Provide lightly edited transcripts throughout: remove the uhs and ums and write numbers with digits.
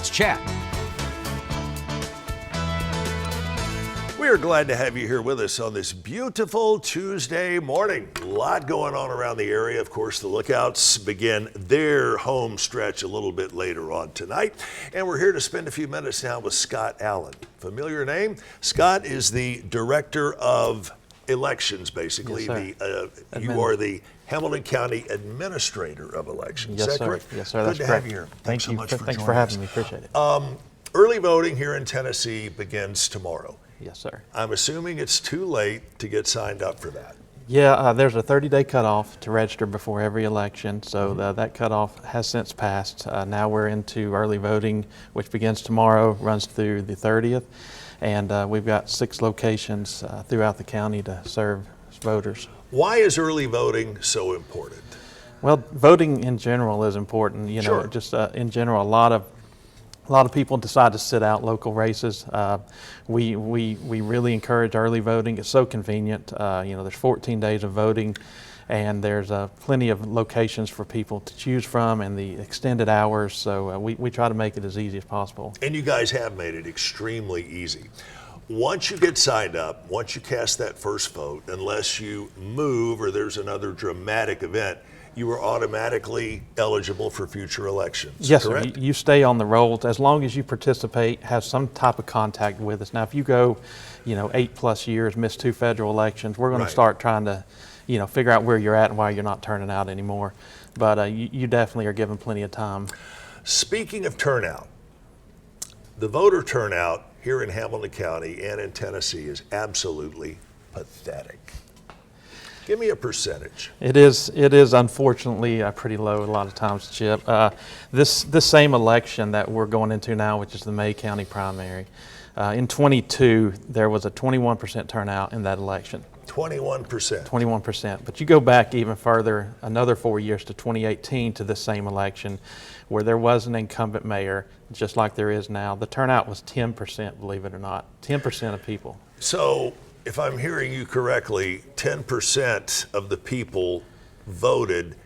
Let's Chat. We are glad to have you here with us on this beautiful Tuesday morning. A lot going on around the area. Of course, the Lookouts begin their home stretch a little bit later on tonight. And we're here to spend a few minutes now with Scott Allen. Familiar name? Scott is the Director of Elections, basically. Yes, You are the Hamilton County Administrator of Elections. Yes, Is that sir. correct? Yes, sir. Good That's to correct. have you here. Thanks so much for Thanks joining for having us. me. Appreciate it. Early voting here in Tennessee begins tomorrow. Yes, sir. I'm assuming it's too late to get signed up for that. Yeah, there's a 30-day cutoff to register before every election, so that cutoff has since passed. Now we're into early voting, which begins tomorrow, runs through the 30th, and we've got 6 locations throughout the county to serve voters. Why is early voting so important? Well, voting in general is important. You know, Sure. just in general, a lot of people decide to sit out local races. We really encourage early voting. It's so convenient. You know, there's 14 days of voting, and there's plenty of locations for people to choose from, and the extended hours. So we try to make it as easy as possible. And you guys have made it extremely easy. Once you get signed up, once you cast that first vote, unless you move or there's another dramatic event, you are automatically eligible for future elections. Yes, correct? sir. You stay on the rolls as long as you participate, have some type of contact with us. Now, if you go, 8+ years, miss 2 federal elections, we're going Right. to start trying to, figure out where you're at and why you're not turning out anymore. But you definitely are given plenty of time. Speaking of turnout, the voter turnout here in Hamilton County and in Tennessee is absolutely pathetic. Give me a percentage. It is unfortunately pretty low a lot of times, Chip. This same election that we're going into now, which is the May County primary, in 22 there was a 21% turnout in that election. 21%. 21%. But you go back even further, another 4 years to 2018 to this same election, where there was an incumbent mayor, just like there is now. The turnout was 10%, believe it or not. 10% of people. So, if I'm hearing you correctly, 10% of the people voted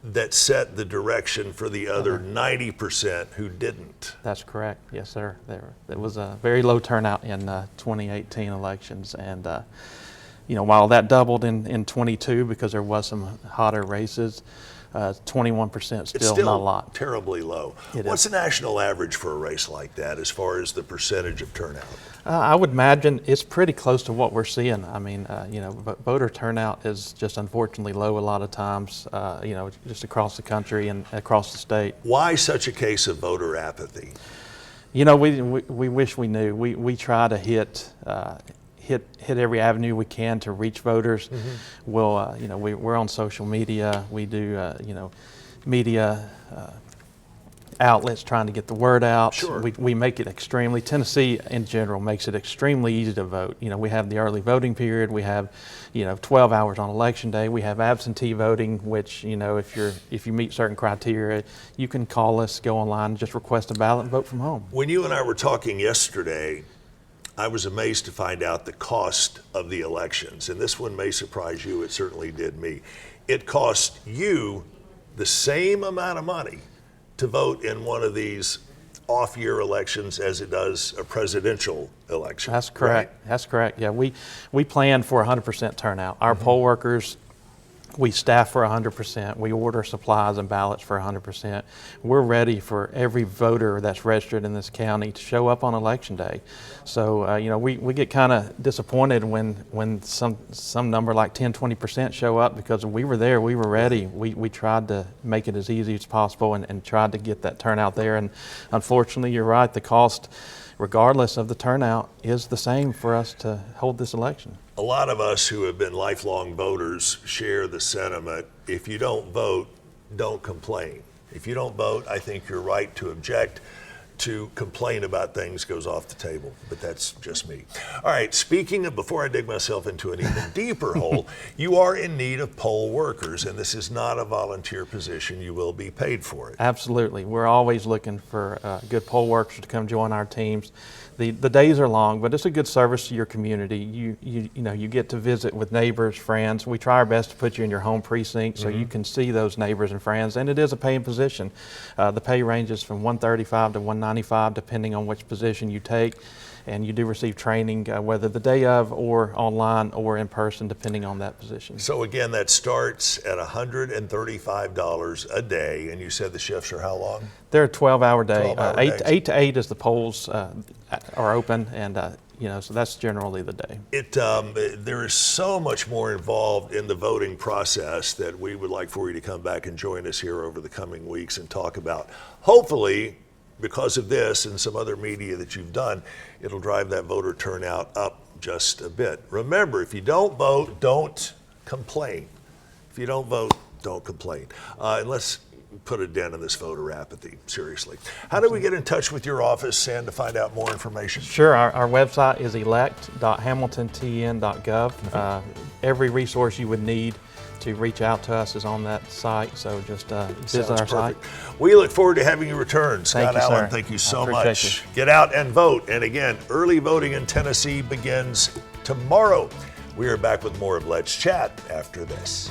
that set the direction for the other 90% who didn't. That's correct. Yes, sir. There was a very low turnout in 2018 elections, and while that doubled in 22 because there was some hotter races, 21% It's still not a lot. terribly low. It What's is. the national average for a race like that as far as the percentage of turnout? I would imagine it's pretty close to what we're seeing. I mean, voter turnout is just unfortunately low a lot of times, just across the country and across the state. Why such a case of voter apathy? We wish we knew. We try to hit every avenue we can to reach voters. Mm-hmm. We're on social media. We do media outlets trying to get the word out. Sure. We make it Tennessee in general makes it extremely easy to vote. We have the early voting period. We have 12 hours on election day. We have absentee voting, which if you meet certain criteria, you can call us, go online, just request a ballot and vote from home. When you and I were talking yesterday, I was amazed to find out the cost of the elections, and this one may surprise you. It certainly did me. It cost you the same amount of money to vote in one of these off-year elections as it does a presidential election. That's correct. Right? That's correct. Yeah, we plan for 100% turnout. Our poll workers, we staff for 100%. We order supplies and ballots for 100%. We're ready for every voter that's registered in this county to show up on election day. So, we get kind of disappointed when some number like 10-20% show up, because we were there, we were ready. We tried to make it as easy as possible and tried to get that turnout there. And unfortunately, you're right, the cost, regardless of the turnout, is the same for us to hold this election. A lot of us who have been lifelong voters share the sentiment, if you don't vote, don't complain. If you don't vote, I think your right to object, to complain about things goes off the table, but that's just me. All right, speaking of, before I dig myself into an even deeper hole, you are in need of poll workers, and this is not a volunteer position. You will be paid for it. Absolutely. We're always looking for good poll workers to come join our teams. The days are long, but it's a good service to your community. You get to visit with neighbors, friends. We try our best to put you in your home precinct so you can see those neighbors and friends, and it is a paying position. The pay ranges from $135 to $195 $94.95 depending on which position you take. And you do receive training, whether the day of or online or in person, depending on that position. So again, that starts at $135 a day, and you said the shifts are how long? They're a 12-hour day. 12-hour days. 8 to 8 is the polls are open, and so that's generally the day. There is so much more involved in the voting process that we would like for you to come back and join us here over the coming weeks and talk about. Hopefully, because of this and some other media that you've done, it'll drive that voter turnout up just a bit. Remember, if you don't vote, don't complain. If you don't vote, don't complain. And let's put a dent in this voter apathy, seriously. How do we get in touch with your office and to find out more information? Sure, our website is elect.hamiltontn.gov. Every resource you would need to reach out to us is on that site, so just visit our site. We look forward to having you return. Scott Thank you, Allen, sir. thank you I so appreciate much. you. Get out and vote. And again, early voting in Tennessee begins tomorrow. We are back with more of Let's Chat after this.